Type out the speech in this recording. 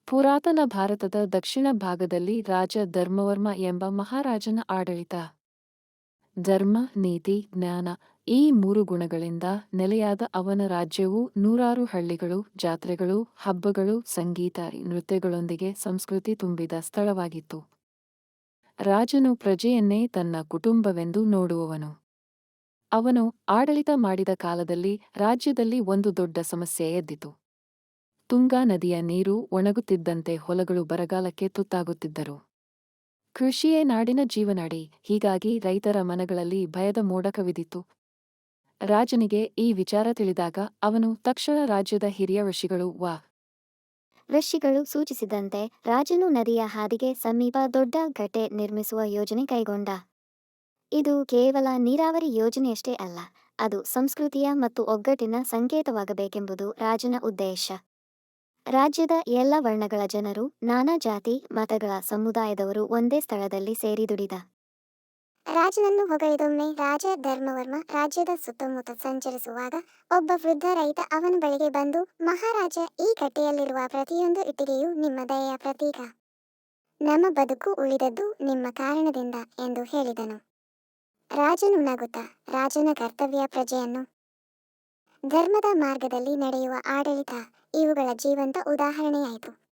ಪುರಾತನ ಭಾರತದ ದಕ್ಷಿಣ ಭಾಗದಲ್ಲಿ ರಾಜ ಧರ್ಮವರ್ಮ ಎಂಬ ಮಹಾರಾಜನ ಆಡಳಿತ. ಧರ್ಮ, ನೀತಿ, ಜ್ಞಾನ ಈ ಮೂರು ಗುಣಗಳಿಂದ ನೆಲೆಯಾದ ಅವನ ರಾಜ್ಯವು ನೂರಾರು ಹಳ್ಳಿಗಳು, ಜಾತ್ರೆಗಳು, ಹಬ್ಬಗಳು, ಸಂಗೀತ, ನೃತ್ಯಗಳೊಂದಿಗೆ ಸಂಸ್ಕೃತಿ ತುಂಬಿದ ಸ್ಥಳವಾಗಿತ್ತು. ರಾಜನು ಪ್ರಜೆಯನ್ನೇ ತನ್ನ ಕುಟುಂಬವೆಂದು ನೋಡುವವನು. ಅವನು ಆಡಳಿತ ಮಾಡಿದ ಕಾಲದಲ್ಲಿ ರಾಜ್ಯದಲ್ಲಿ ಒಂದು ದೊಡ್ಡ ಸಮಸ್ಯೆ ಎದ್ದಿತು. ತುಂಗಾ ನದಿಯ ನೀರು ಒಣಗುತ್ತಿದ್ದಂತೆ ಹೊಲಗಳು ಬರಗಾಲಕ್ಕೆ ತುತ್ತಾಗುತ್ತಿದ್ದರು. ಕೃಷಿಯೇ ನಾಡಿನ ಜೀವನಾಡಿ, ಹೀಗಾಗಿ ರೈತರ ಮನಗಳಲ್ಲಿ ಭಯದ ಮೋಡ ಕವಿದಿತ್ತು. ರಾಜನಿಗೆ ಈ ವಿಚಾರ ತಿಳಿದಾಗ ಅವನು ತಕ್ಷಣ ರಾಜ್ಯದ ಹಿರಿಯ ಋಷಿಗಳು ಸೂಚಿಸಿದಂತೆ ರಾಜನು ನದಿಯ ಹಾದಿಗೆ ಸಮೀಪ ದೊಡ್ಡ ಕಟ್ಟೆ ನಿರ್ಮಿಸುವ ಯೋಜನೆ ಕೈಗೊಂಡ. ಇದು ಕೇವಲ ನೀರಾವರಿ ಯೋಜನೆಯಷ್ಟೇ ಅಲ್ಲ, ಅದು ಸಂಸ್ಕೃತಿಯ ಮತ್ತು ಒಗ್ಗಟ್ಟಿನ ಸಂಕೇತವಾಗಬೇಕೆಂಬುದು ರಾಜನ ಉದ್ದೇಶ. ರಾಜ್ಯದ ಎಲ್ಲ ವರ್ಣಗಳ ಜನರು, ನಾನಾ ಜಾತಿ ಮತಗಳ ಸಮುದಾಯದವರು ಒಂದೇ ಸ್ಥಳದಲ್ಲಿ ಸೇರಿ ದುಡಿದ. ರಾಜನನ್ನು ಹೊಗಳಿದೊಮ್ಮೆ ರಾಜ ಧರ್ಮವರ್ಮ ರಾಜ್ಯದ ಸುತ್ತಮುತ್ತ ಸಂಚರಿಸುವಾಗ ಒಬ್ಬ ವೃದ್ಧ ರೈತ ಅವನ ಬಳಿಗೆ ಬಂದು, ಮಹಾರಾಜ, ಈ ಕಟ್ಟೆಯಲ್ಲಿರುವ ಪ್ರತಿಯೊಂದು ಇಟ್ಟಿಗೆಯೂ ನಿಮ್ಮ ದಯೆಯ ಪ್ರತೀಕ. ನಮ್ಮ ಬದುಕು ಉಳಿದದ್ದು ನಿಮ್ಮ ಕಾರಣದಿಂದ ಎಂದು ಹೇಳಿದನು. ರಾಜನು ನಗುತ್ತಾ, ರಾಜನ ಕರ್ತವ್ಯ ಪ್ರಜೆಯನ್ನು ಧರ್ಮದ ಮಾರ್ಗದಲ್ಲಿ ನಡೆಯುವ ಆಡಳಿತ, ಇವುಗಳ ಜೀವಂತ ಉದಾಹರಣೆಯಾಯಿತು.